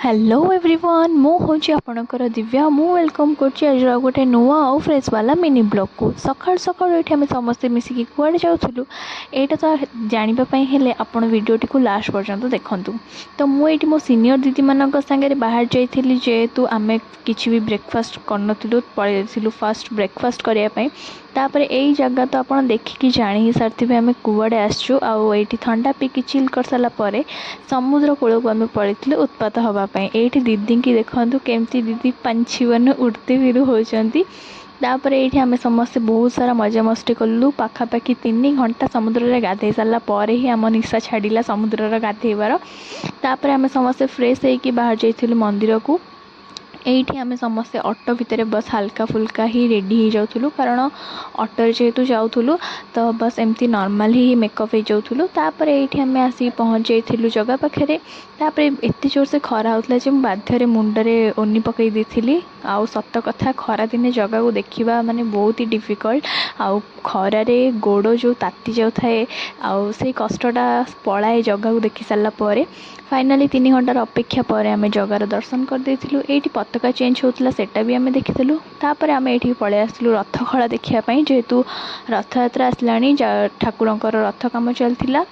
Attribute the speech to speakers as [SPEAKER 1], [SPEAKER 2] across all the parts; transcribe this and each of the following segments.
[SPEAKER 1] Hello everyone मु हूँ आपणकर दिव्या मु वेलकम आज गोटे नुआ आउ फ्रेश वाला मिनी ब्लॉग को सकाल सकाल ये आम समस्ते मिसिकी कुआड़े जाऊँ यहाँ तो जानापी आपण भिडटी को लास्ट पर्यंत देखूँ। तो मुझे मो सीनियर दीदी मान सागर बाहर जाइली जेहेतु आम कि भी ब्रेकफास्ट करूँ पलू फास्ट ब्रेकफास्ट करने तापर यही जगह तो आप देखिकी जानी ही सारी आम कुआड़े आसचु आई ठंडा पीकी चिल कर सारापर समुद्र कूल को आम पड़े उत्पात हाँपाई ये दीदी की देखूँ केमती दीदी पंछी मैंने उड़ते फिर होती तापर ये आम समस्ते बहुत सारा मजा मस्ती कलु पाखापाखि 3 घंटा समुद्र में गाधे सारापर ही आम निशा छाड़ा समुद्र गाधेबार तापर आम समस्ते फ्रेश होकर बाहर जाइलु मंदिर को यही आम समस्ते ऑटो भितर बस हल्का फुल्का ही रेडी हो जाऊँ कारण ऑटो जेहेतु जाऊँ तो बस एमती नॉर्मल ही मेकअप हो जाऊँ। तापर ये आम आसिक पहुँच जाइलु जगह पाखे तापर एत जोर से खरा होता है बाध्य मुंडरे ओनी पकई देती आउ सत कथा खरा दिने जगह को देखा माने बहुत ही डिफिकल्ट आउ खरारे गोड़ जो ताती जाऊ थाए आउ से कष्टटा पलाए जगह को देखी सारापर फाइनाली 3 घंटार अपेक्षा पर आम जगार दर्शन करदे ये पताका चेंज होता सेटा भी आम देखीलु तापर आम ये पलि आसलु रथ खड़ा देखापी जेहेतु रथ यात्रा आसला ठाकुरंकर रथ काम चलता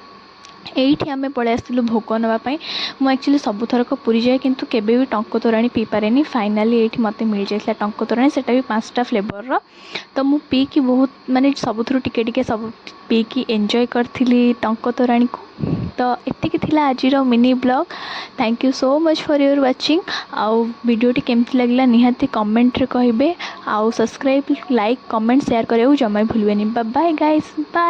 [SPEAKER 1] यही आम पलि आसलु भोग नापी मुझे एक्चुअली सब थरक पूरी जाए किंतु केबे भी टंक तोराणी पी पारे फाइनाली ये मत मिल जाता टंक तोराणी सेटा भी 5टा फ्लेवर तो मु पी की बहुत माने सबुथुरु टिके सब पी की एंजॉय करथिली टंक तोराणी को। तो एतिकी थिला आजिर mini blog thank you so much for your watching आउ वीडियोटी केमती लगला निहाती कमेंट रे कहिबे आउ सब्सक्राइब लाइक कमेंट शेयर करने जमा भूलबेनी। Bye guys bye.